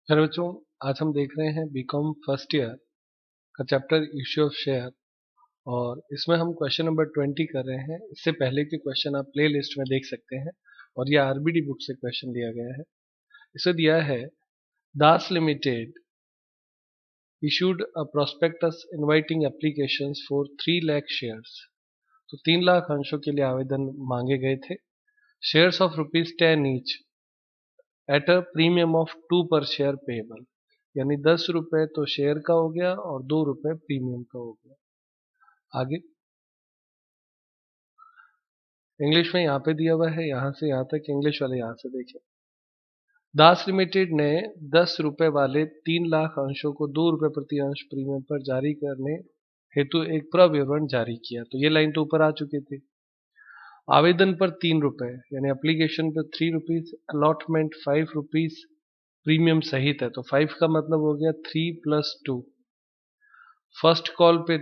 Hello बच्चों, आज हम देख रहे हैं बीकॉम फर्स्ट ईयर का चैप्टर इश्यू ऑफ शेयर। और इसमें हम क्वेश्चन नंबर 20 कर रहे हैं। इससे पहले के क्वेश्चन आप प्ले लिस्ट में देख सकते हैं और ये आरबीडी बुक से क्वेश्चन दिया गया है। इसे दिया है Das limited issued a prospectus inviting applications for 3 lakh shares. तो 3 लाख अंशों के लिए आवेदन मांगे गए थे। Shares of rupees 10 each at a premium of 2 पर शेयर पेएबल, यानी 10 रुपए तो शेयर का हो गया और 2 रुपए प्रीमियम का हो गया। आगे इंग्लिश में यहाँ पे दिया हुआ है, यहाँ से यहाँ तक इंग्लिश वाले यहाँ से देखें। दास लिमिटेड ने 10 रुपए वाले 3 लाख अंशों को 2 रुपए प्रति अंश प्रीमियम पर जारी करने हेतु एक प्रविवरण जारी किया। तो ये लाइन तो ऊपर आ चुकी थी। आवेदन पर 3 रुपए यानी एप्लीकेशन पर 3 रुपीज, अलॉटमेंट 5 रुपीज प्रीमियम सहित है। तो 5 का मतलब हो गया 3+2। फर्स्ट कॉल पे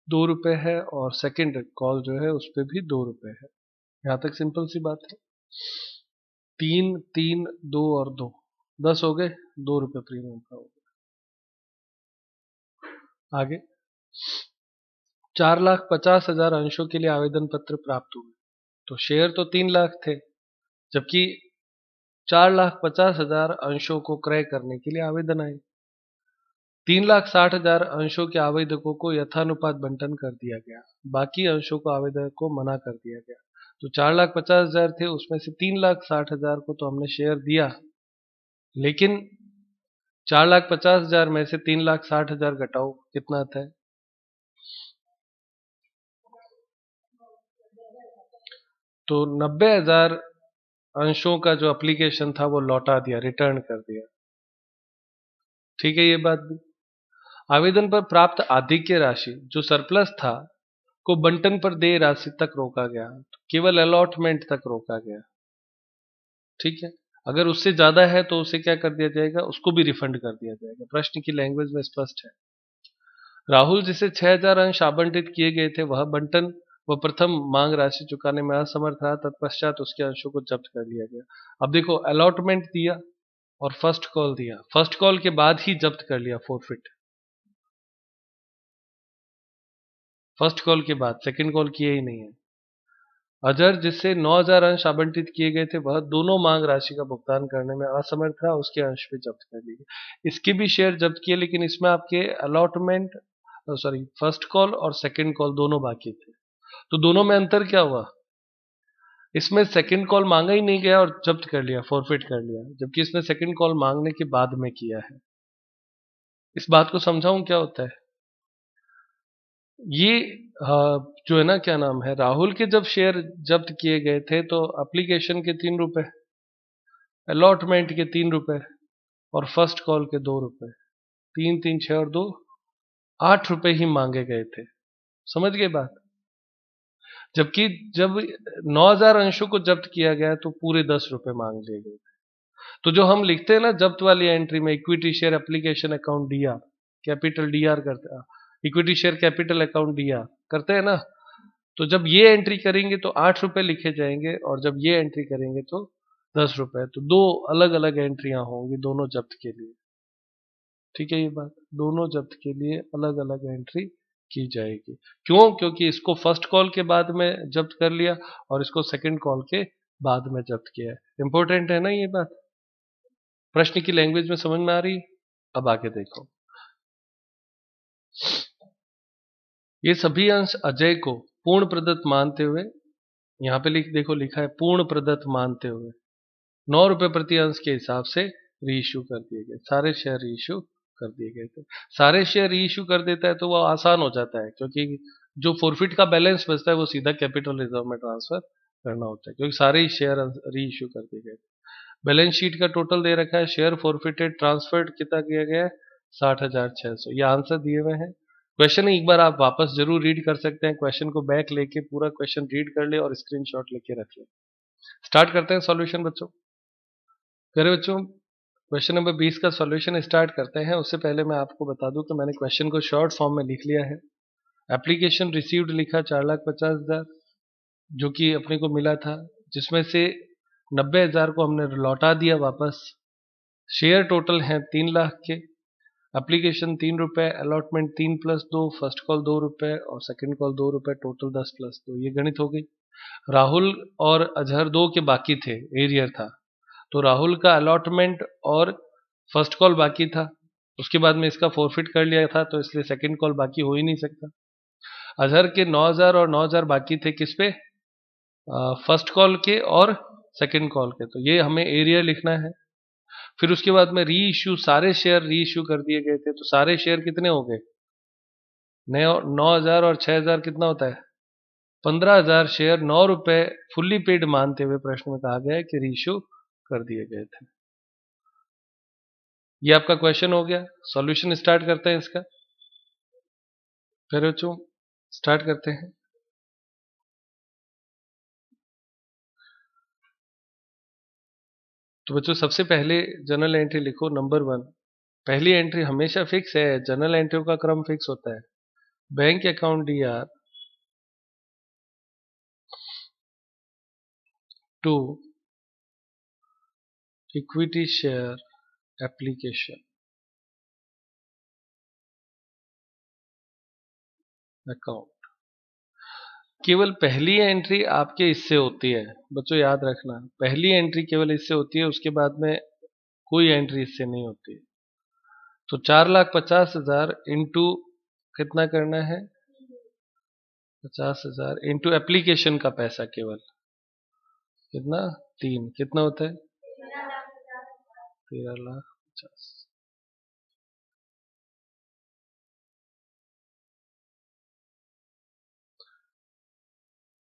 2 रुपए है और सेकंड कॉल जो है उस पर भी 2 रुपए है। यहां तक सिंपल सी बात है। 3 3 2 और 2 10 हो गए, 2 रुपए प्रीमियम का हो गया। आगे 4,50,000 अंशों के लिए आवेदन पत्र प्राप्त हुए। तो शेयर तो 3 लाख थे, जबकि 4,50,000 अंशों को क्रय करने के लिए आवेदन आए। 3,60,000 अंशों के आवेदकों को यथानुपात बंटन कर दिया गया, बाकी अंशों को आवेदक को मना कर दिया गया। तो 4,50,000 थे, उसमें से 3,60,000 को तो हमने शेयर दिया, लेकिन 4,50,000 में से 3,60,000 घटाओ कितना आता है? तो 90,000 अंशों का जो एप्लीकेशन था वो लौटा दिया, रिटर्न कर दिया। ठीक है, ये बात भी। आवेदन पर प्राप्त आधिक्य राशि जो सरप्लस था को बंटन पर देय राशि तक रोका गया, तो केवल अलॉटमेंट तक रोका गया। ठीक है, अगर उससे ज्यादा है तो उसे क्या कर दिया जाएगा, उसको भी रिफंड कर दिया जाएगा। प्रश्न की लैंग्वेज में स्पष्ट है। राहुल जिसे 6,000 अंश आवंटित किए गए थे वह बंटन व प्रथम मांग राशि चुकाने में असमर्थ रहा, तत्पश्चात उसके अंशों को जब्त कर लिया गया। अब देखो, अलॉटमेंट दिया और फर्स्ट कॉल दिया, फर्स्ट कॉल के बाद ही जब्त कर लिया, फोरफिट। फर्स्ट कॉल के बाद, सेकंड कॉल किए ही नहीं है। अजर जिससे 9,000 अंश आवंटित किए गए थे वह दोनों मांग राशि का भुगतान करने में असमर्थ रहा, उसके अंश भी जब्त कर लिए। इसके भी शेयर जब्त किए, लेकिन इसमें आपके अलॉटमेंट, सॉरी, फर्स्ट कॉल और सेकंड कॉल दोनों बाकी थे। तो दोनों में अंतर क्या हुआ? इसमें सेकंड कॉल मांगा ही नहीं गया और जब्त कर लिया, फॉरफिट कर लिया, जबकि इसमें सेकंड कॉल मांगने के बाद में किया है। इस बात को समझाऊं क्या होता है ये? जो है ना, क्या नाम है, राहुल के जब शेयर जब्त किए गए थे तो एप्लीकेशन के 3 रुपए, अलॉटमेंट के 3 रुपए और फर्स्ट कॉल के 2 रुपए, 3 3 6 और 2 8 रुपए ही मांगे गए थे। समझ गए बात? जबकि जब 9,000 अंशों को जब्त किया गया तो पूरे 10 रुपए मांग लिए गए। तो जो हम लिखते हैं ना जब्त वाली एंट्री में, equity share application account DR, capital DR करते हैं, equity share capital account DR करते हैं ना, तो जब ये एंट्री करेंगे तो 8 रुपए लिखे जाएंगे और जब ये एंट्री करेंगे तो 10 रुपए। तो दो अलग अलग एंट्रियां होंगी दोनों जब्त के लिए। ठीक है, ये बात, दोनों जब्त के लिए अलग अलग एंट्री की जाएगी। क्यों? क्योंकि इसको फर्स्ट कॉल के बाद में जब्त कर लिया और इसको सेकंड कॉल के बाद में जब्त किया है। इंपॉर्टेंट है ना ये बात? प्रश्न की लैंग्वेज में समझ में आ रही? अब आगे देखो। ये सभी अंश अजय को पूर्ण प्रदत्त मानते हुए, यहाँ पे देखो लिखा है पूर्ण प्रदत्त मानते हुए, 9 रुपए प्रति अंश के हिसाब से रीइश्यू कर दिए गए। सारे शेयर रीइश्यू कर दिए गए थे। सारे शेयर रीइश्यू कर देता है तो वो आसान हो जाता है, क्योंकि जो फॉरफिट का बैलेंस बचता है वो सीधा कैपिटल रिजर्व में ट्रांसफर करना होता है, क्योंकि सारे ही शेयर रीइश्यू कर दिए गए। बैलेंस शीट का टोटल दे रखा है, शेयर फॉरफिटेड ट्रांसफर्ड कितना किया गया है? 60,600। ये आंसर दिए हुए हैं। क्वेश्चन एक बार आप वापस जरूर रीड कर सकते हैं, क्वेश्चन को बैक लेके पूरा क्वेश्चन रीड कर ले और स्क्रीनशॉट लेके रख ले। स्टार्ट करते हैं सॉल्यूशन बच्चों। करे बच्चों, क्वेश्चन नंबर 20 का सॉल्यूशन स्टार्ट करते हैं। उससे पहले मैं आपको बता दूं कि मैंने क्वेश्चन को शॉर्ट फॉर्म में लिख लिया है। एप्लीकेशन रिसीव्ड लिखा 4,50,000 जो कि अपने को मिला था, जिसमें से 90,000 को हमने लौटा दिया वापस, शेयर टोटल हैं 3 लाख के, एप्लीकेशन 3 रुपए, अलॉटमेंट 3+2, फर्स्ट कॉल 2 रुपए और सेकंड कॉल 2 रुपए, टोटल 10+2। ये गणित हो गई। राहुल और अजहर दो के बाकी थे, एरियर था, तो राहुल का अलॉटमेंट और फर्स्ट कॉल बाकी था, उसके बाद में इसका फॉरफिट कर लिया था, तो इसलिए सेकंड कॉल बाकी हो ही नहीं सकता। अजहर के 9,000 और 9,000 बाकी थे किस पे, फर्स्ट कॉल के और सेकंड कॉल के, तो ये हमें एरियर लिखना है। फिर उसके बाद में री इश्यू, सारे शेयर री इश्यू कर दिए गए थे, तो सारे शेयर कितने हो गए, 9,000 और 6,000 कितना होता है, 15,000 शेयर 9 रुपए फुल्ली पेड मानते हुए प्रश्न में कहा गया है कि री इश्यू कर दिए गए थे। ये आपका क्वेश्चन हो गया। सॉल्यूशन स्टार्ट करते हैं इसका। फिर बच्चों स्टार्ट करते हैं। तो बच्चों सबसे पहले जनरल एंट्री लिखो नंबर 1। पहली एंट्री हमेशा फिक्स है, जनरल एंट्री का क्रम फिक्स होता है। Bank account DR to equity share application account. केवल पहली एंट्री आपके इससे होती है बच्चों, याद रखना, पहली एंट्री केवल इससे होती है, उसके बाद में कोई एंट्री इससे नहीं होती। तो 4,50,000 इंटू कितना करना है, 50,000 इंटू एप्लीकेशन का पैसा केवल कितना, 3, कितना होता है 13,50,000।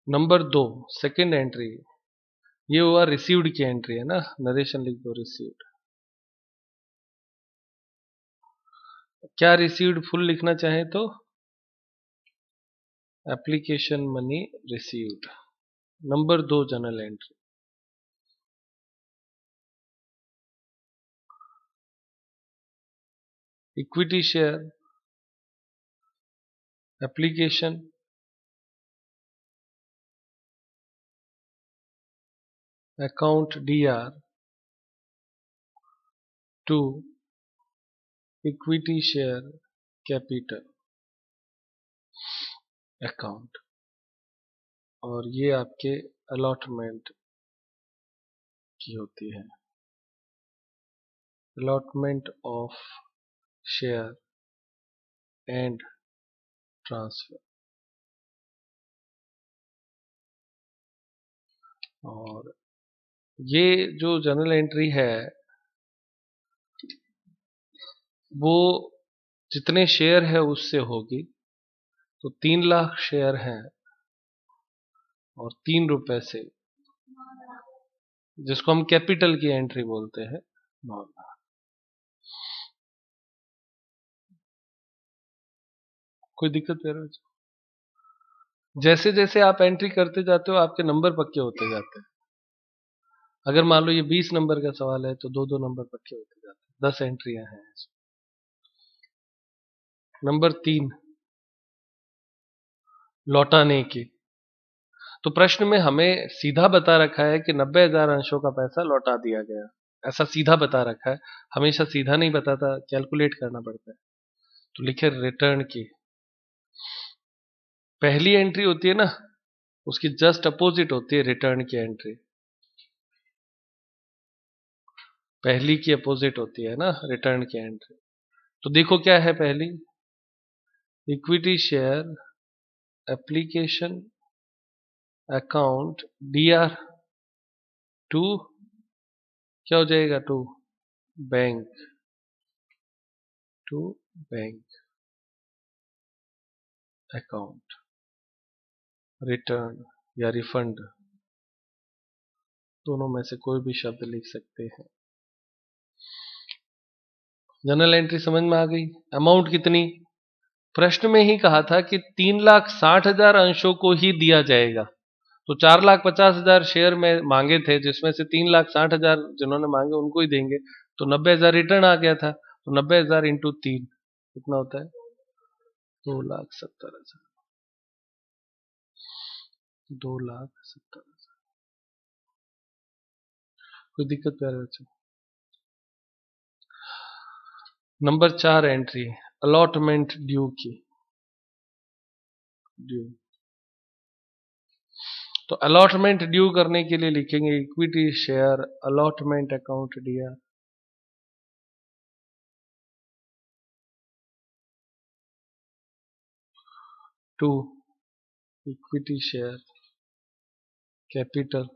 नंबर 2 सेकंड एंट्री, ये हुआ रिसीव्ड की एंट्री है ना, नरेशन लिख दो रिसीव्ड। क्या रिसीव्ड फुल लिखना चाहे तो application money received. Number 2 general entry, equity share application account DR to equity share capital account, और ये आपके अलॉटमेंट की होती है, allotment of share and transfer. और ये जो जनरल एंट्री है वो जितने शेयर है उससे होगी, तो 3 लाख शेयर हैं और 3 रुपए से, जिसको हम कैपिटल की एंट्री बोलते हैं, 9 लाख। कोई दिक्कत है रोज? जैसे जैसे आप एंट्री करते जाते हो आपके नंबर पक्के होते जाते हैं। अगर मान लो ये 20 नंबर का सवाल है तो 2-2 नंबर पक्के होते जाते हैं, 10 एंट्रियां हैं। नंबर 3 लौटाने की, तो प्रश्न में हमें सीधा बता रखा है कि 90,000 अंशों का पैसा लौटा दिया गया, ऐसा सीधा बता रखा है। हमेशा सीधा नहीं बताता, कैलकुलेट करना पड़ता है। तो लिखे रिटर्न की, पहली एंट्री होती है ना उसकी जस्ट अपोजिट होती है रिटर्न की एंट्री, पहली की अपोजिट होती है ना रिटर्न की एंट्री। तो देखो क्या है पहली, equity share application account DR to, क्या हो जाएगा, to bank, to bank account return या रिफंड, दोनों में से कोई भी शब्द लिख सकते हैं। जनरल एंट्री समझ में आ गई। अमाउंट कितनी, प्रश्न में ही कहा था कि 3,60,000 अंशों को ही दिया जाएगा, तो 4,50,000 शेयर में मांगे थे, जिसमें से 3,60,000 जिन्होंने मांगे उनको ही देंगे, तो 90,000 रिटर्न आ गया था, तो 90,000 इंटू 3 कितना होता है, 2,70,000, 2,70,000। कोई दिक्कत प्यारे बच्चों? नंबर 4 एंट्री अलॉटमेंट ड्यू की। ड्यू तो अलॉटमेंट ड्यू करने के लिए लिखेंगे इक्विटी शेयर अलॉटमेंट अकाउंट दिया। To equity share capital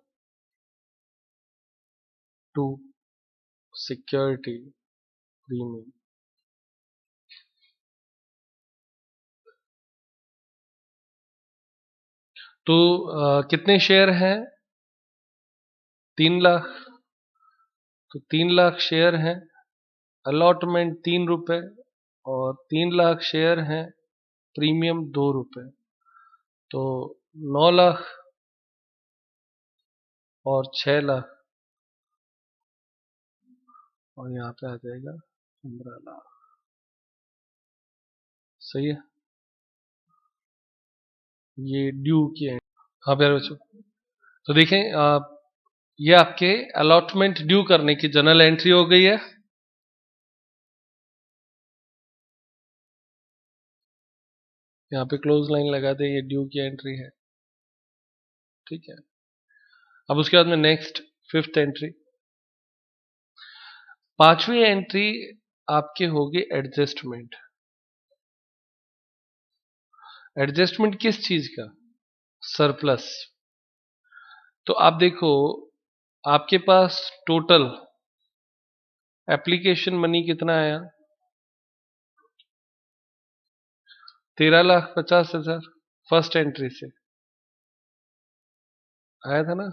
to security premium. तो कितने शेयर हैं? 3 लाख। तो 3 लाख शेयर हैं, अलॉटमेंट 3 रुपए और 3 लाख शेयर हैं, प्रीमियम 2 रुपए। तो 9 लाख और 6 लाख और यहाँ पे आ जाएगा 15 लाख। सही है, ये ड्यू की है। हाँ प्यारे बच्चों, तो देखें ये आपके अलॉटमेंट ड्यू करने की जनरल एंट्री हो गई है। यहाँ पे क्लोज लाइन लगा दे, ये ड्यू की एंट्री है। ठीक है, अब उसके बाद में नेक्स्ट 5th एंट्री। 5वीं एंट्री आपके होगी एडजस्टमेंट। एडजस्टमेंट किस चीज का? सरप्लस। तो आप देखो, आपके पास टोटल एप्लीकेशन मनी कितना आया? 13,50,000 फर्स्ट एंट्री से आया था ना।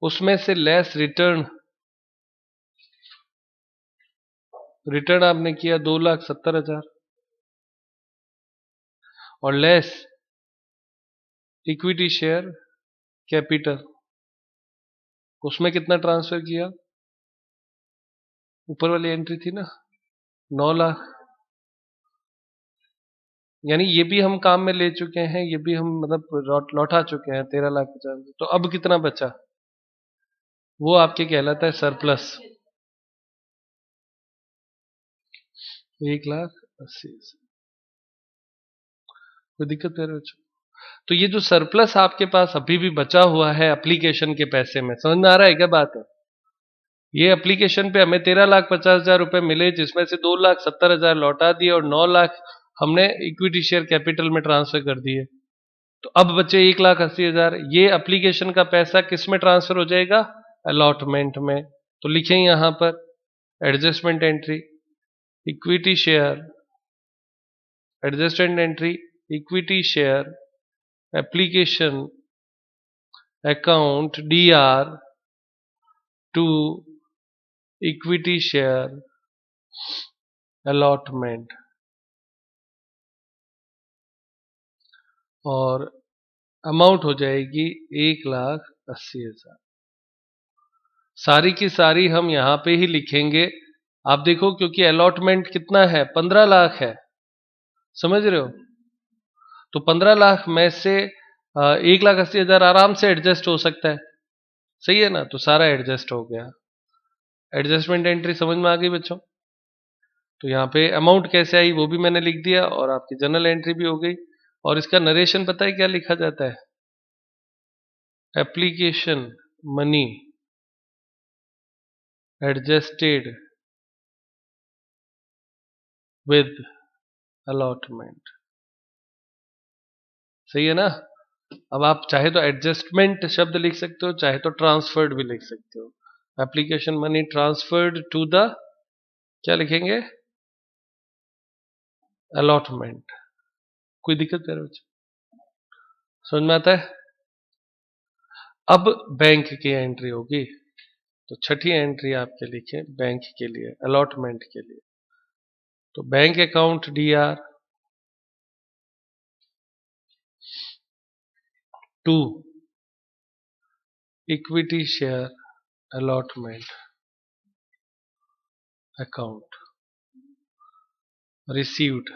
उसमें से लेस रिटर्न, रिटर्न आपने किया 2,70,000 और लेस इक्विटी शेयर कैपिटल, उसमें कितना ट्रांसफर किया? ऊपर वाली एंट्री थी ना, 9 लाख। यानी ये भी हम काम में ले चुके हैं, ये भी हम मतलब लौटा चुके हैं 13,50,000। तो अब कितना बचा? वो आपके कहलाता है सरप्लस, 1,80,000। कोई दिक्कत है बच्चों? तो ये जो सरप्लस आपके पास अभी भी बचा हुआ है एप्लीकेशन के पैसे में, समझ में आ रहा है क्या बात है? ये एप्लीकेशन पे हमें 13,50,000 रुपए मिले, जिसमें से 2,70,000 लौटा दिए और 9 लाख हमने इक्विटी शेयर कैपिटल में ट्रांसफर कर दिए। तो अब बचे 1,80,000। ये एप्लीकेशन का पैसा किस में ट्रांसफर हो जाएगा? अलॉटमेंट में। तो लिखें यहां पर adjustment entry equity share, adjustment entry equity share application account DR to equity share allotment, और अमाउंट हो जाएगी 1,80,000। सारी की सारी हम यहां पे ही लिखेंगे। आप देखो, क्योंकि अलॉटमेंट कितना है? 15 लाख है, समझ रहे हो? तो 15 लाख में से 1,80,000 आराम से एडजस्ट हो सकता है। सही है ना? तो सारा एडजस्ट हो गया। एडजस्टमेंट एंट्री समझ में आ गई बच्चों? तो यहाँ पे अमाउंट कैसे आई वो भी मैंने लिख दिया और आपकी जनरल एंट्री भी हो गई। और इसका नरेशन पता है क्या लिखा जाता है? Application money adjusted with allotment. सही है ना? अब आप चाहे तो एडजस्टमेंट शब्द लिख सकते हो, चाहे तो ट्रांसफर्ड भी लिख सकते हो। Application money transferred to the, क्या लिखेंगे? अलॉटमेंट। कोई दिक्कत है बच्चों? समझ में आता है? अब बैंक की एंट्री होगी। तो छठी एंट्री आपके लिखे बैंक के लिए, अलॉटमेंट के लिए। तो bank account DR to equity share allotment account received.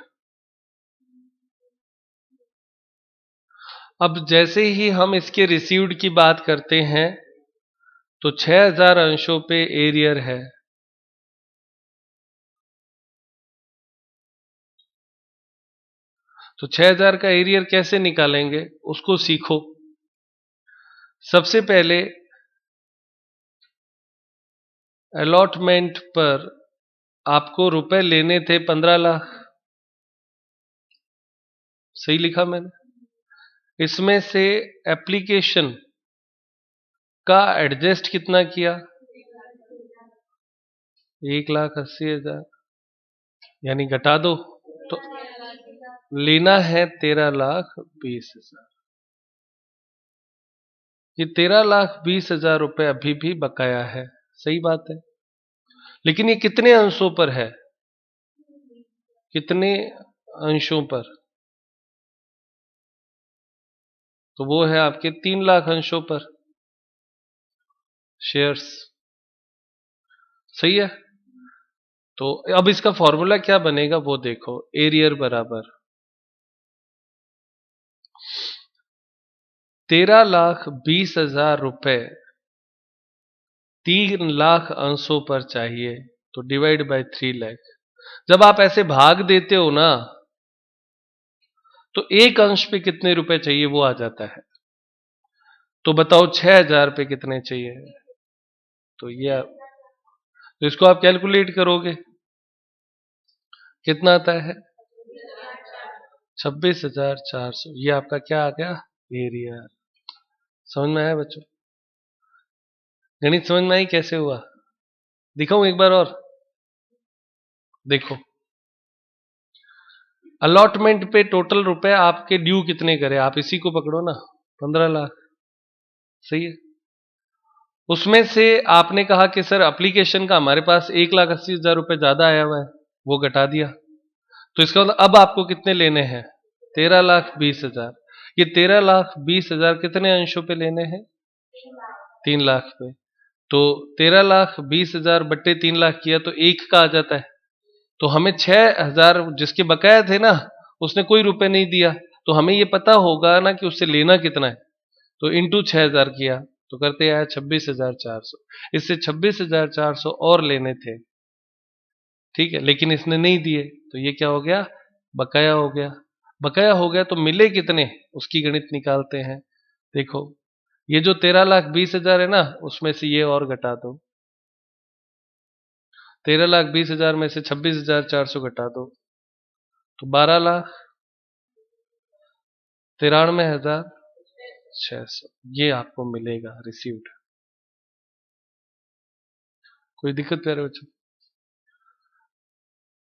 अब जैसे ही हम इसके रिसीव्ड की बात करते हैं तो 6000 अंशों पे एरियर है। तो 6000 का एरियर कैसे निकालेंगे उसको सीखो। सबसे पहले अलॉटमेंट पर आपको रुपए लेने थे 15 लाख, सही लिखा मैंने। इसमें से एप्लीकेशन का एडजस्ट कितना किया? 1,80,000, यानी घटा दो तो लेना है 13,20,000। ये 13,20,000 रुपए अभी भी बकाया है, सही बात है। लेकिन ये कितने अंशों पर है? कितने अंशों पर? तो वो है आपके 3 लाख अंशों पर शेयर्स, सही है। तो अब इसका फॉर्मूला क्या बनेगा वो देखो। एरियर बराबर 13,20,000 रुपए 3 लाख अंशों पर चाहिए, तो डिवाइड बाय 3 लाख। जब आप ऐसे भाग देते हो ना, तो एक अंश पे कितने रुपए चाहिए वो आ जाता है। तो बताओ 6,000 पे कितने चाहिए? तो ये तो इसको आप कैलकुलेट करोगे, कितना आता है? 26,400। ये आपका क्या आ गया? एरिया। समझ में आया बच्चों? गणित समझ में आई कैसे हुआ? दिखाऊं एक बार और? देखो, अलॉटमेंट पे टोटल रुपए आपके ड्यू कितने करे, आप इसी को पकड़ो ना, 15 लाख, सही है। उसमें से आपने कहा कि सर एप्लीकेशन का हमारे पास 1,80,000 रुपए ज्यादा आया हुआ है, वो घटा दिया। तो इसका मतलब अब आपको कितने लेने हैं? 13,20,000। ये 13,20,000 कितने अंशों पे लेने हैं? 3 लाख पे। तो 13,20,000 बट्टे 3 लाख किया तो एक का आ जाता है। तो हमें 6,000 जिसके बकाया थे ना, उसने कोई रुपए नहीं दिया, तो हमें ये पता होगा ना कि उससे लेना कितना है। तो इंटू 6,000 किया तो करते आया 26,400। इससे 26,400 और लेने थे, ठीक है, लेकिन इसने नहीं दिए, तो ये क्या हो गया? बकाया हो गया। बकाया हो गया तो मिले कितने, उसकी गणित निकालते हैं। देखो, ये जो 13,20,000 है ना, उसमें से ये और घटा दो। 13,20,000 में से 26,400 घटा दो तो 12,93,600 ये आपको मिलेगा रिसीव्ड। कोई दिक्कत प्यारे बच्चों?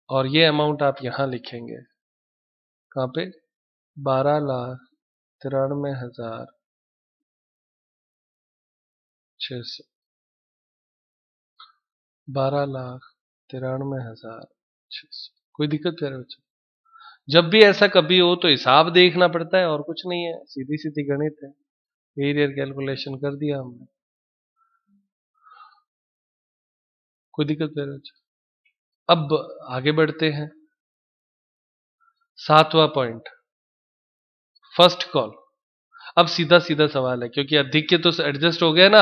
और ये अमाउंट आप यहां लिखेंगे, कहां पे? 12,93,600। 12,93,600। कोई दिक्कत प्यारे बच्चों? जब भी ऐसा कभी हो तो हिसाब देखना पड़ता है, और कुछ नहीं है, सीधी सीधी गणित है। एरियर कैलकुलेशन कर दिया हमने। कोई दिक्कत प्यारे बच्चों? अब आगे बढ़ते हैं। 7वां पॉइंट, फर्स्ट कॉल। अब सीधा सीधा सवाल है, क्योंकि आधिक्य तो एडजस्ट हो गया ना।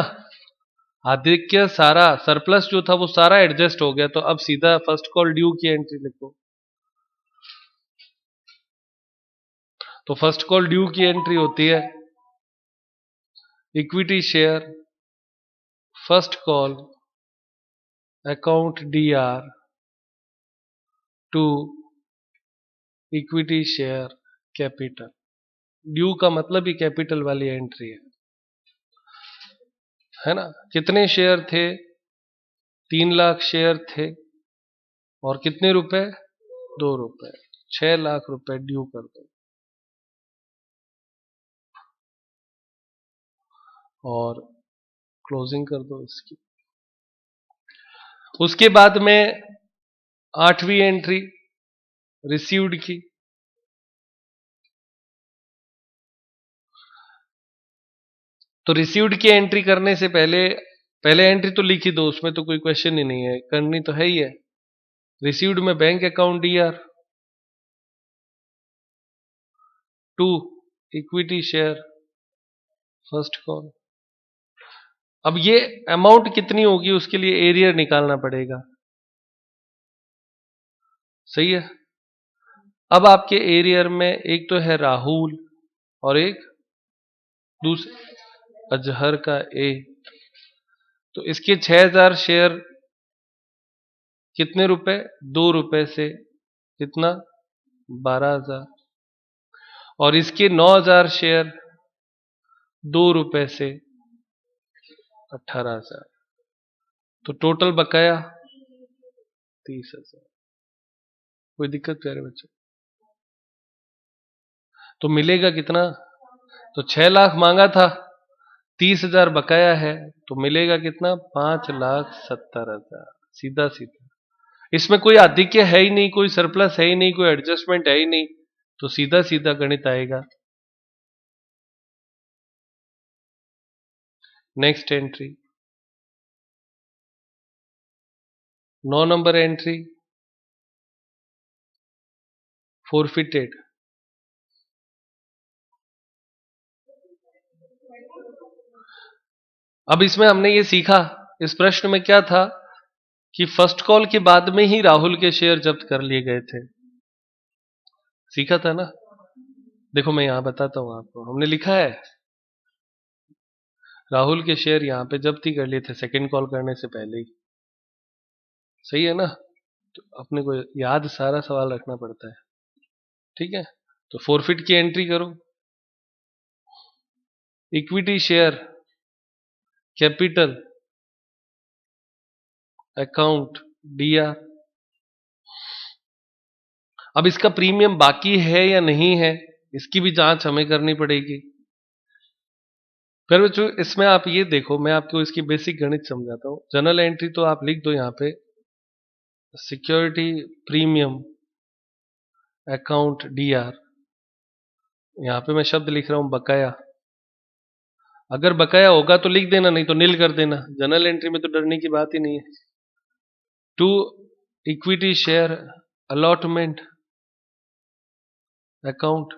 आधिक्य सारा सरप्लस जो था वो सारा एडजस्ट हो गया, तो अब सीधा फर्स्ट कॉल ड्यू की एंट्री लिखो। तो फर्स्ट कॉल ड्यू की एंट्री होती है equity share first call account DR to equity share capital. Due का मतलब ही कैपिटल वाली एंट्री है ना। कितने शेयर थे? 3 लाख शेयर थे, और कितने रुपए? 2 रुपए। 6 लाख रुपए ड्यू कर दो, और क्लोजिंग कर दो इसकी। उसके बाद में 8वीं एंट्री रिसीव्ड की। तो रिसीव्ड की एंट्री करने से पहले पहले एंट्री तो लिख ही दो, उसमें तो कोई क्वेश्चन ही नहीं है, करनी तो है ही है। रिसीव्ड में bank account DR to equity share first call. अब ये अमाउंट कितनी होगी उसके लिए एरियर निकालना पड़ेगा, सही है। अब आपके एरियर में एक तो है राहुल और एक दूसरा अजहर का ए, तो इसके 6000 शेयर कितने रुपए, 2 रुपए से कितना, 12000, और इसके 9000 शेयर 2 रुपए से 18000, तो टोटल बकाया 30000। कोई दिक्कत प्यारे बच्चों? तो मिलेगा कितना, तो 6 लाख मांगा था, 30,000 बकाया है, तो मिलेगा कितना, 5,70,000। सीधा सीधा, इसमें कोई आधिक्य है ही नहीं, कोई सरप्लस है ही नहीं, कोई एडजस्टमेंट है ही नहीं, तो सीधा सीधा गणित आएगा। Next entry 9 number entry, forfeited. अब इसमें हमने ये सीखा, इस प्रश्न में क्या था कि फर्स्ट कॉल के बाद में ही राहुल के शेयर जब्त कर लिए गए थे, सीखा था ना। देखो मैं यहां बताता हूं आपको, हमने लिखा है राहुल के शेयर यहां पे जब्त ही कर लिए थे सेकंड कॉल करने से पहले ही, सही है ना। तो अपने को याद सारा सवाल रखना पड़ता है, ठीक है। तो फोरफिट की एंट्री करो, equity share capital account D R. अब इसका प्रीमियम बाकी है या नहीं है, इसकी भी जांच हमें करनी पड़ेगी। फिर बच्चों इसमें आप ये देखो, मैं आपको इसकी बेसिक गणित समझाता हूं। जनरल एंट्री तो आप लिख दो यहां पे, सिक्योरिटी प्रीमियम अकाउंट डीआर, यहां पे मैं शब्द लिख रहा हूं बकाया। अगर बकाया होगा तो लिख देना, नहीं तो नील कर देना, जनरल एंट्री में तो डरने की बात ही नहीं है। Two equity share allotment account,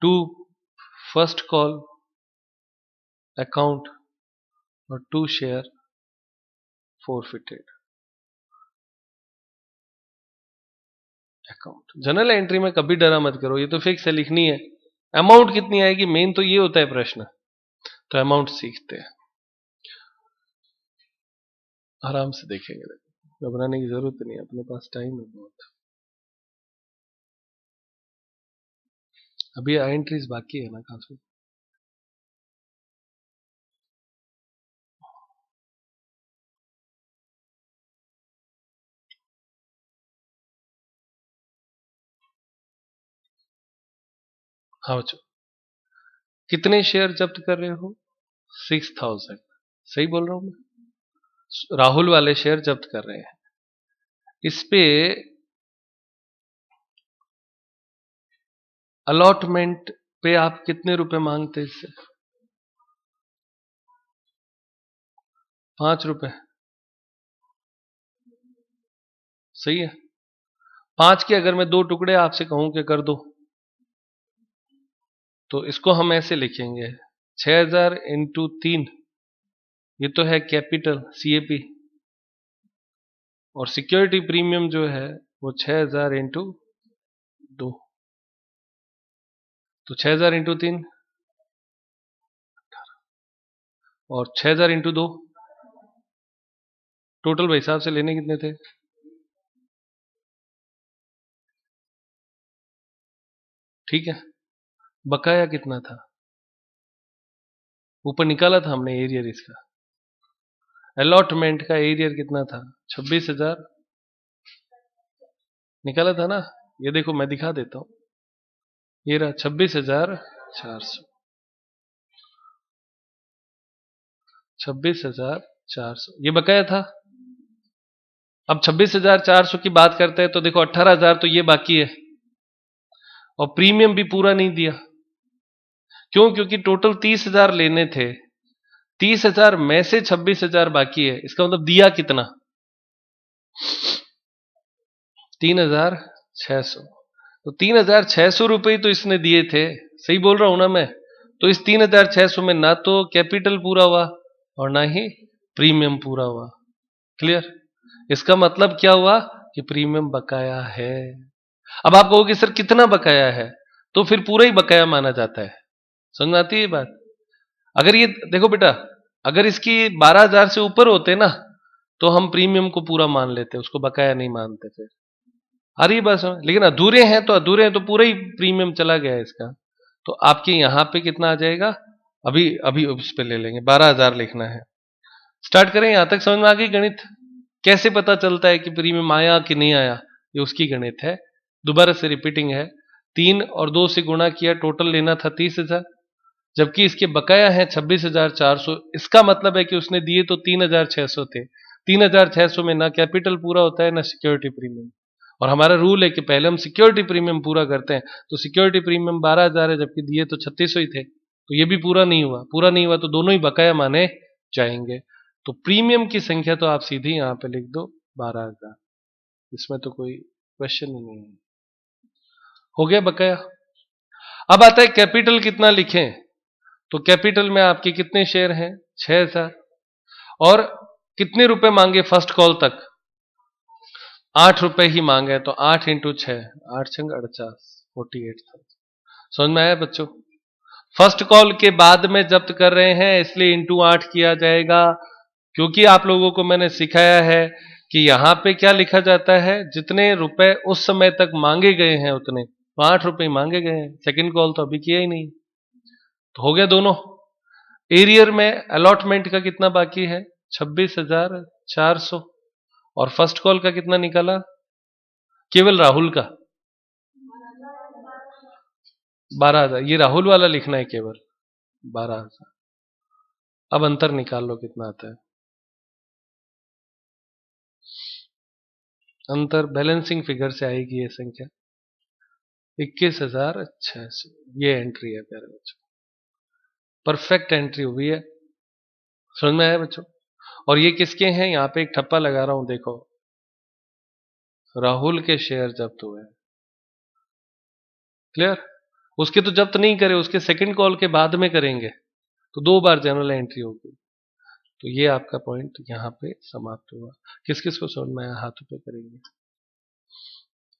two first call account, और to share forfeited account. General entry में कभी डरा मत करो, ये तो फिक्स है, लिखनी है। अमाउंट कितनी आएगी मेन तो ये होता है प्रश्न, तो अमाउंट सीखते हैं, आराम से देखेंगे, घबराने की जरूरत नहीं है, अपने पास टाइम है बहुत। अभी एंट्रीज बाकी है ना काफी। हाँ बच्चों, कितने शेयर जब्त कर रहे हो, 6000, सही बोल रहा हूं मैं। राहुल वाले शेयर जब्त कर रहे हैं, इस पे अलॉटमेंट पे आप कितने रुपए मांगते इससे, 5 रुपए, सही है। 5 के अगर मैं 2 टुकड़े आपसे कहूं कि कर दो, तो इसको हम ऐसे लिखेंगे, 6000 इंटू 3, ये तो है कैपिटल सीएपी, और सिक्योरिटी प्रीमियम जो है वो 6000 इंटू 2, तो 6000 इंटू 3 और 6000 इंटू 2, टोटल भाई हिसाब से लेने कितने थे, ठीक है। बकाया कितना था, ऊपर निकाला था हमने एरियर इसका, अलॉटमेंट का एरियर कितना था, 26,000 निकाला था ना। ये देखो मैं दिखा देता हूं, ये रहा 26,400, 26,400 ये बकाया था। अब 26,400 की बात करते हैं तो देखो 18,000 तो ये बाकी है, और प्रीमियम भी पूरा नहीं दिया, क्यों, क्योंकि टोटल 30,000 लेने थे, 30,000 में से 26,000 बाकी है, इसका मतलब दिया कितना, 3,600, तो 3,600 रुपए तो इसने दिए थे, सही बोल रहा हूं ना मैं। तो इस 3,600 में ना तो कैपिटल पूरा हुआ और ना ही प्रीमियम पूरा हुआ। क्लियर? इसका मतलब क्या हुआ कि प्रीमियम बकाया है। अब आप कहोगे सर कितना बकाया है, तो फिर पूरा ही बकाया माना जाता है। समझ में आती है ये बात? अगर ये देखो बेटा, अगर इसकी 12,000 से ऊपर होते ना तो हम प्रीमियम को पूरा मान लेते, उसको बकाया नहीं मानते फिर। आ रही बात समझ? लेकिन अधूरे हैं तो पूरा ही प्रीमियम चला गया इसका। तो आपके यहां पे कितना आ जाएगा? अभी अभी उस पे ले लेंगे, 12,000 लिखना है। स्टार्ट करें? यहां तक समझ में आ गई गणित? कैसे पता चलता है कि प्रीमियम आया कि नहीं आया? ये उसकी गणित है। दोबारा से रिपीटिंग है। 3 और 2 से गुणा किया, टोटल लेना था 30,000, जबकि इसके बकाया है 26,400। इसका मतलब है कि उसने दिए तो 3,600 थे। 3,600 में ना कैपिटल पूरा होता है ना सिक्योरिटी प्रीमियम, और हमारा रूल है कि पहले हम सिक्योरिटी प्रीमियम पूरा करते हैं। तो सिक्योरिटी प्रीमियम 12,000 है, जबकि दिए तो 3600 ही थे, तो ये भी पूरा नहीं हुआ। पूरा नहीं हुआ तो दोनों ही बकाया माने जाएंगे। तो प्रीमियम की संख्या तो आप सीधी यहां पे लिख दो 12,000, इसमें तो कोई क्वेश्चन ही नहीं है। हो गया बकाया। अब आता है कैपिटल कितना लिखें। तो कैपिटल में आपके कितने शेयर हैं? 6,000। और कितने रुपए मांगे फर्स्ट कॉल तक? 8 रुपए ही मांगे। तो 8 इंटू 6, 8 छंग 48, 48,000। समझ में आया बच्चों? फर्स्ट कॉल के बाद में जब्त कर रहे हैं, इसलिए इंटू 8 किया जाएगा। क्योंकि आप लोगों को मैंने सिखाया है कि यहां पे क्या लिखा जाता है, जितने रुपए उस समय तक मांगे गए हैं उतने, तो 8 रुपए मांगे गए हैं। सेकंड कॉल तो अभी किया ही नहीं, तो हो गया दोनों। एरियर में अलॉटमेंट का कितना बाकी है? 26,400। और फर्स्ट कॉल का कितना निकाला? केवल राहुल का 12,000। ये राहुल वाला लिखना है केवल 12,000। अब अंतर निकाल लो कितना आता है। अंतर बैलेंसिंग फिगर से आएगी ये संख्या 21,086। ये एंट्री है प्यारे बच्चों, परफेक्ट एंट्री हुई है। समझ में आया बच्चों? और ये किसके हैं? यहां पे एक ठप्पा लगा रहा हूं, देखो, राहुल के शेयर जब्त हुए हैं। क्लियर? उसके तो जब्त नहीं करे, उसके सेकंड कॉल के बाद में करेंगे, तो 2 बार जनरल एंट्री होगी। तो ये आपका पॉइंट यहां पे समाप्त हुआ। किस किस को समझ में आया? हाथों पे करेंगे।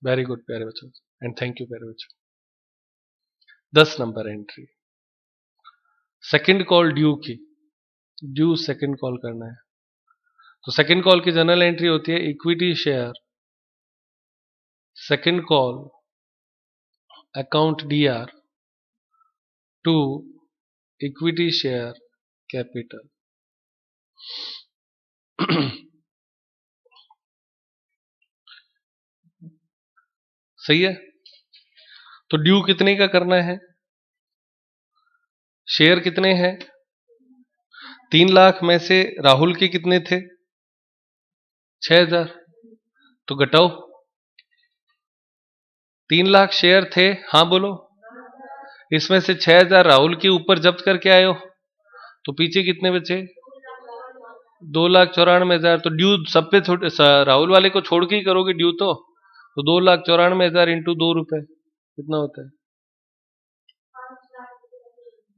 वेरी गुड प्यारे बच्चों, एंड थैंक यू प्यारे बच्चों। 10 number entry, second call due की। ड्यू सेकंड कॉल करना है, तो सेकंड कॉल की जनरल एंट्री होती है equity share second call account DR to equity share capital. सही है? तो ड्यू कितने का करना है? शेयर कितने हैं? 3 लाख में से राहुल के कितने थे? 6,000। तो घटाओ, 3 लाख शेयर थे, हाँ बोलो। इसमें से 6,000 राहुल के ऊपर जब्त करके आए हो, तो पीछे कितने बचे? 2,94,000। तो ड्यू सब पे राहुल वाले को छोड़ के ही करोगे ड्यू, तो 2,94,000 इंटू 2 रुपए कितना होता है?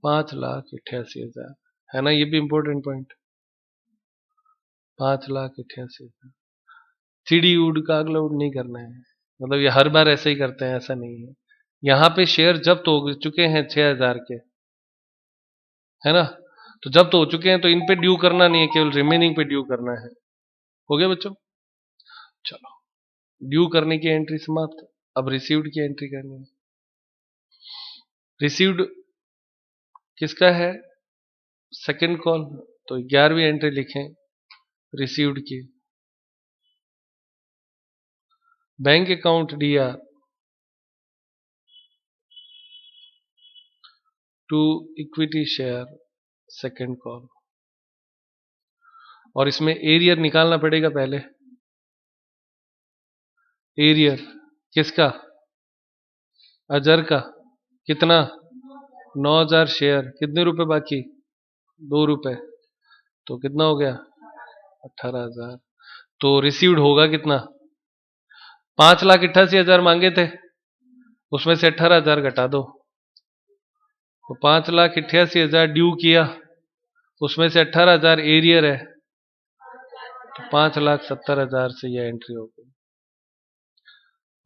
5,88,000। है ना? ये भी इंपॉर्टेंट पॉइंट। 5,88,000। चिड़ी उड़ कागला उड़ नहीं करना है, मतलब ये हर बार ऐसे ही करते हैं, ऐसा नहीं है। यहां पे शेयर जब्त हो चुके हैं 6,000 के, है ना? तो जब्त हो चुके हैं, तो इन पे ड्यू करना नहीं है, केवल रिमेनिंग पे ड्यू करना है। हो गया बच्चों? चलो, ड्यू करने की एंट्री समाप्त। अब रिसीव्ड की एंट्री करनी है। रिसीव्ड किसका है? Second call. तो 11वीं एंट्री लिखें रिसीव्ड की। Bank account DR to equity share second call. और इसमें एरियर निकालना पड़ेगा पहले। एरियर किसका? अजर का। कितना? 9,000 शेयर। कितने रुपए बाकी? 2 रुपए। तो कितना हो गया? 18,000। तो रिसीव्ड होगा कितना? 5,88,000 मांगे थे, उसमें से 18,000 घटा दो, तो 5,88,000 ड्यू किया। उसमें से 18,000 एरियर है, तो 5,70,000 से यह एंट्री हो गई।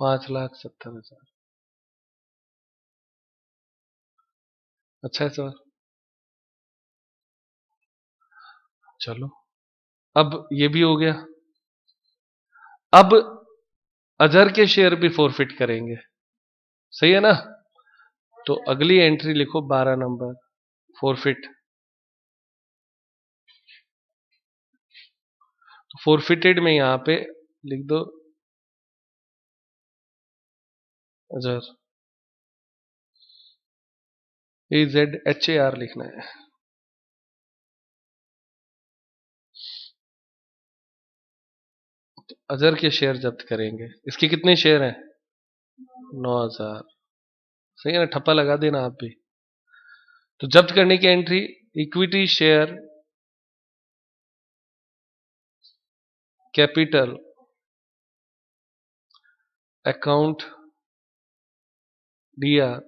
5,70,000। अच्छा है सर। चलो, अब ये भी हो गया। अब अजहर के शेयर भी फॉरफिट करेंगे, सही है ना? तो अगली एंट्री लिखो 12 नंबर, फॉरफिट। तो फॉरफिटेड में यहां पे लिख दो अजहर, AZHAR लिखना है। तो अजहर के शेयर जब्त करेंगे। इसके कितने शेयर हैं? 9,000। सही है ना? ठप्पा लगा देना आप भी। तो जब्त करने की entry, equity share capital account DR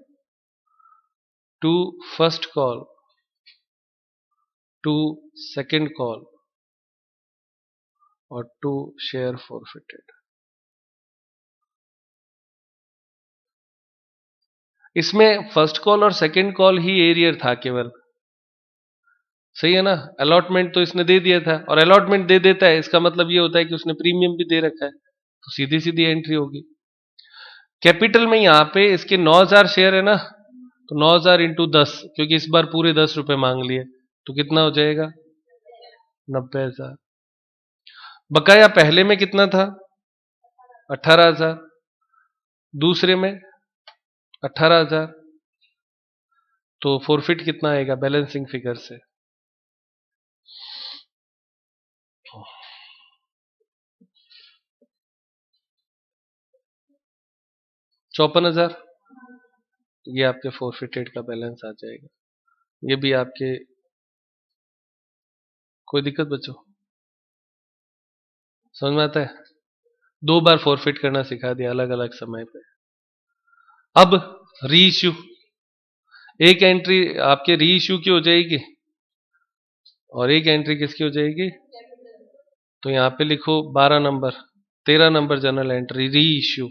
to first call to second call और टू शेयर फॉरफिटेड। इसमें फर्स्ट कॉल और सेकंड कॉल ही एरियर था केवल, सही है ना? अलॉटमेंट तो इसने दे दिया था, और अलॉटमेंट दे देता है इसका मतलब ये होता है कि उसने प्रीमियम भी दे रखा है, तो सीधी सीधी एंट्री होगी। कैपिटल में यहां पे इसके 9,000 शेयर है ना, तो 9,000 इंटू 10, क्योंकि इस बार पूरे 10 रुपए मांग लिए, तो कितना हो जाएगा? 90,000। बकाया पहले में कितना था? 18,000। दूसरे में 18,000। तो फॉरफिट कितना आएगा बैलेंसिंग फिगर से? 54,000। ये आपके फॉरफिटेड का बैलेंस आ जाएगा। ये भी आपके, कोई दिक्कत बच्चों? समझ में आता है? 2 बार फॉरफिट करना सिखा दिया अलग अलग समय पे। अब री इश्यू, एक एंट्री आपके री इश्यू की हो जाएगी और एक एंट्री किसकी हो जाएगी? तो यहां पे लिखो 12 नंबर, 13 नंबर जनरल एंट्री, री इश्यू।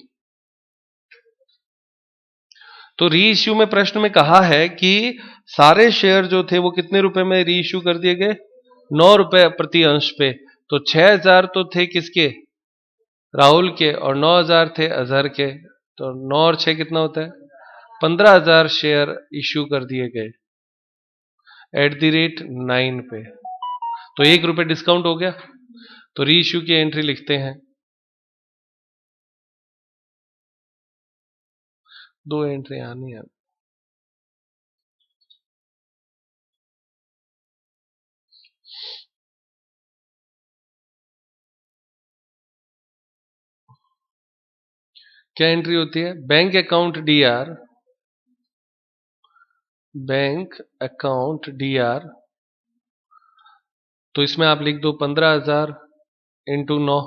तो री इश्यू में प्रश्न में कहा है कि सारे शेयर जो थे वो कितने रुपए में री इश्यू कर दिए गए? 9 रुपए प्रति अंश पे। तो 6,000 तो थे किसके? राहुल के, और 9,000 थे अजहर के। तो 9 और 6 कितना होता है? 15,000 शेयर इश्यू कर दिए गए @9 पे। तो 1 रुपए डिस्काउंट हो गया। तो री इश्यू की एंट्री लिखते हैं। 2 एंट्री आनी है। क्या एंट्री होती है? Bank account DR, bank account DR। तो इसमें आप लिख दो 15,000 इंटू 9,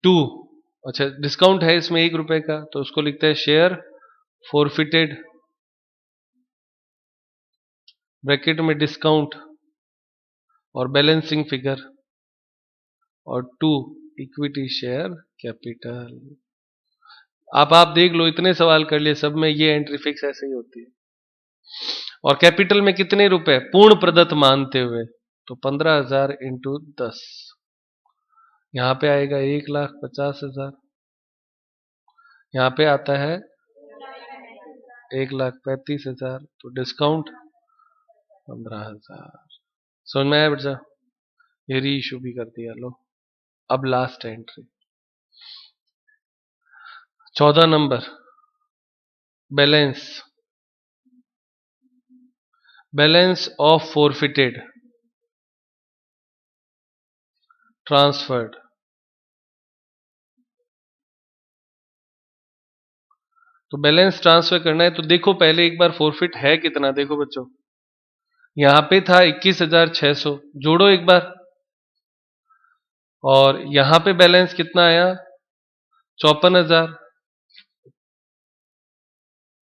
2। अच्छा, डिस्काउंट है इसमें 1 रुपए का, तो उसको लिखते हैं शेयर फॉरफिटेड, ब्रैकेट में डिस्काउंट और बैलेंसिंग फिगर, और 2 इक्विटी शेयर कैपिटल। आप देख लो, इतने सवाल कर लिए, सब में ये एंट्री फिक्स ऐसे ही होती है। और कैपिटल में कितने रुपए पूर्ण प्रदत्त मानते हुए? तो 15,000 इंटू 10, यहां पे आएगा 1,50,000। यहां पे आता है 1,35,000। तो डिस्काउंट 15,000। समझ में आया बच्चा? ये री इशू भी कर दिया। लो, अब last entry 14 number, balance, balance of forfeited transferred. तो बैलेंस ट्रांसफर करना है, तो देखो पहले एक बार फॉरफिट है कितना, देखो बच्चों। यहां पे था 21,600, जोड़ो एक बार। और यहां पे बैलेंस कितना आया? 54,000।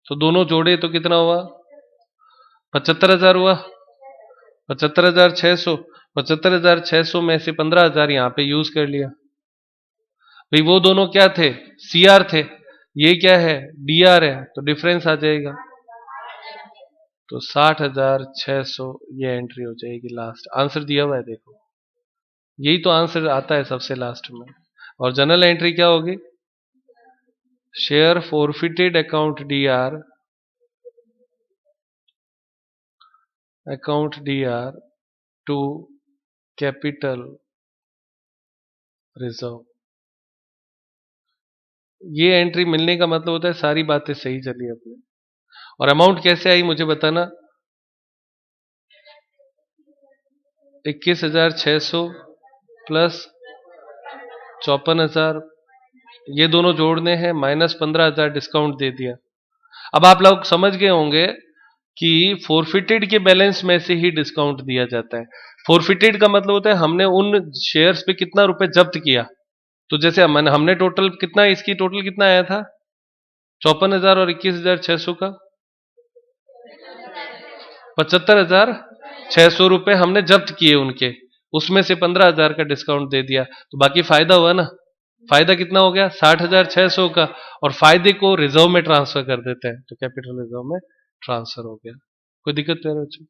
तो दोनों जोड़े तो कितना हुआ? 75,000 हुआ। 75,600, 75,600 में से 15,000 यहाँ पे यूज कर लिया। भाई वो दोनों क्या थे? सीआर थे। ये क्या है? डीआर है, तो डिफरेंस आ जाएगा। तो 60,600 ये एंट्री हो जाएगी लास्ट। आंसर दिया हुआ है देखो, यही तो आंसर आता है सबसे लास्ट में। और जनरल एंट्री क्या होगी? Share forfeited account DR, account DR to capital reserve. ये एंट्री मिलने का मतलब होता है सारी बातें सही चली अपने। और अमाउंट कैसे आई मुझे बताना। 21,600 प्लस 54,000, ये दोनों जोड़ने हैं, माइनस 15,000 डिस्काउंट दे दिया। अब आप लोग समझ गए होंगे कि फोरफिटेड के बैलेंस में से ही डिस्काउंट दिया जाता है। फोरफिटेड का मतलब होता है हमने उन शेयर्स पे कितना रुपए जब्त किया। तो जैसे हमने टोटल कितना, इसकी टोटल कितना आया था? 54,000 और 21,600 का 75,600 रुपए हमने जब्त किए उनके, उसमें से 15,000 का डिस्काउंट दे दिया, तो बाकी फायदा हुआ ना। फायदा कितना हो गया? 60,600 का। और फायदे को रिजर्व में ट्रांसफर कर देते हैं, तो कैपिटल रिजर्व में ट्रांसफर हो गया। कोई दिक्कत नहीं है बच्चों?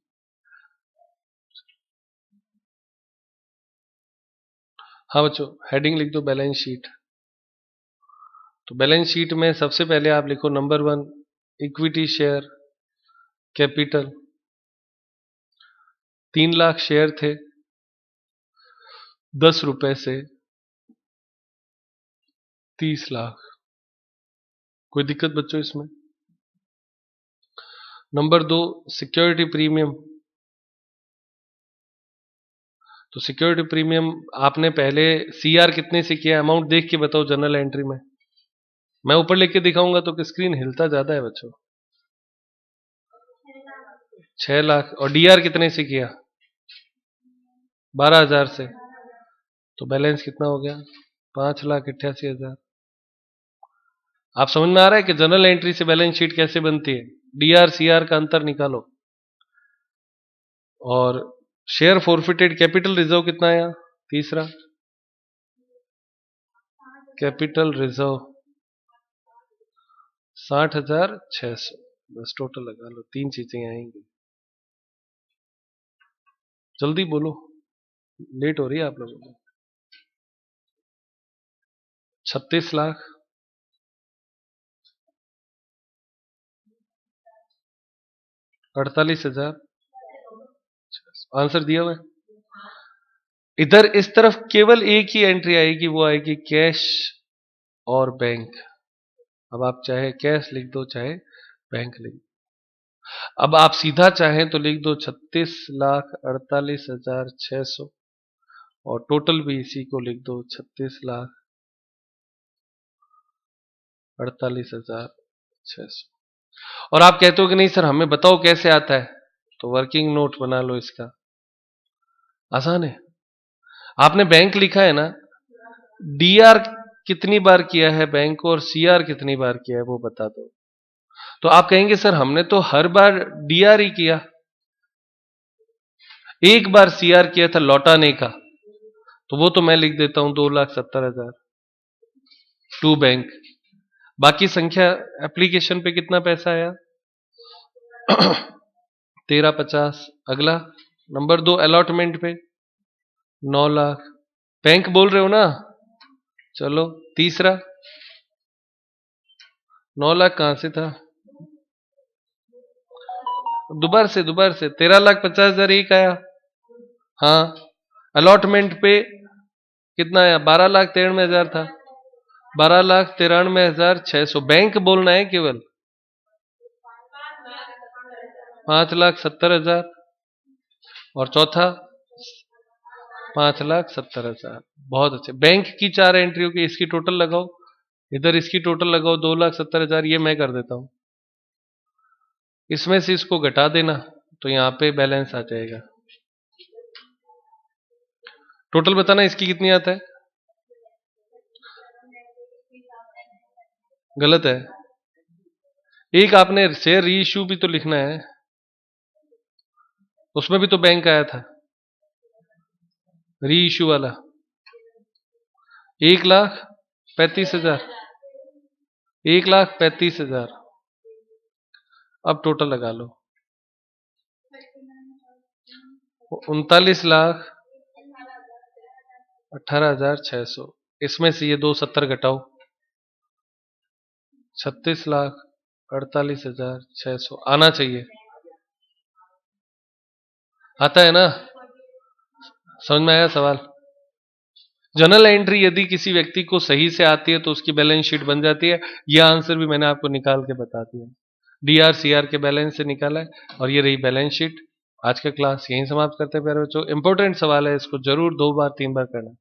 हाँ बच्चों, हेडिंग लिख दो बैलेंस शीट। तो बैलेंस शीट में सबसे पहले आप लिखो number 1 equity share capital. 3 lakh share थे, 10 रुपए से 30 लाख। कोई दिक्कत बच्चों इसमें? Number 2 security premium. तो सिक्योरिटी प्रीमियम आपने पहले सीआर कितने से किया, अमाउंट देख के बताओ जनरल एंट्री में। मैं ऊपर लिख के दिखाऊंगा तो स्क्रीन हिलता ज्यादा है बच्चों। 6 लाख। और डीआर कितने से किया? 12,000 से। तो बैलेंस कितना हो गया? 5,88,000। आप समझ में आ रहा है कि जनरल एंट्री से बैलेंस शीट कैसे बनती है? डीआर सीआर का अंतर निकालो। और शेयर फोरफिटेड कैपिटल रिजर्व कितना आया? तीसरा कैपिटल रिजर्व 60,600। बस टोटल लगा लो, 3 चीजें आएंगी। जल्दी बोलो, लेट हो रही है आप लोगों को। 36 लाख 48,000। आंसर दिया हुआ है। इधर इस तरफ केवल एक ही एंट्री आएगी, वो आएगी कैश और बैंक। अब आप चाहे कैश लिख दो चाहे बैंक लिख दो। अब आप सीधा चाहें तो लिख दो 36,48,600 और टोटल भी इसी को लिख दो 36,48,600। और आप कहते हो कि नहीं सर हमें बताओ कैसे आता है, तो वर्किंग नोट बना लो इसका। आसान है। आपने बैंक लिखा है ना, डीआर कितनी बार किया है बैंक को और सीआर कितनी बार किया है वो बता दो। तो आप कहेंगे सर हमने तो हर बार डीआर ही किया, एक बार सीआर किया था लौटाने का, तो वो तो मैं लिख देता हूं 2,70,000 टू बैंक। बाकी संख्या एप्लीकेशन पे कितना पैसा आया? 13,50। अगला नंबर 2 अलॉटमेंट पे 9 लाख। बैंक बोल रहे हो ना? चलो तीसरा 9 लाख कहां से था? दोबारा से 13,50,000 एक आया। हाँ, अलॉटमेंट पे कितना आया? 12,93,000 था। 12,93,600। बैंक बोलना है केवल। 5,70,000 और चौथा 5,70,000। बहुत अच्छे। बैंक की 4 एंट्रियों की इसकी टोटल लगाओ, इधर इसकी टोटल लगाओ 2,70,000। ये मैं कर देता हूं, इसमें से इसको घटा देना तो यहां पे बैलेंस आ जाएगा। टोटल बताना इसकी कितनी आता है? गलत है। एक आपने शेयर री इश्यू भी तो लिखना है, उसमें भी तो बैंक आया था री इशू वाला। 1,35,000, 1,35,000। अब टोटल लगा लो, 39,18,600। इसमें से ये 270 घटाओ, 36,48,600 आना चाहिए। आता है ना? समझ में आया सवाल? जर्नल एंट्री यदि किसी व्यक्ति को सही से आती है तो उसकी बैलेंस शीट बन जाती है। यह आंसर भी मैंने आपको निकाल के बता दिया, डीआर सीआर के बैलेंस से निकाला है, और ये रही बैलेंस शीट। आज का क्लास यहीं समाप्त करते हैं प्यारे बच्चों। इंपॉर्टेंट सवाल है, इसको जरूर 2 बार 3 बार करना।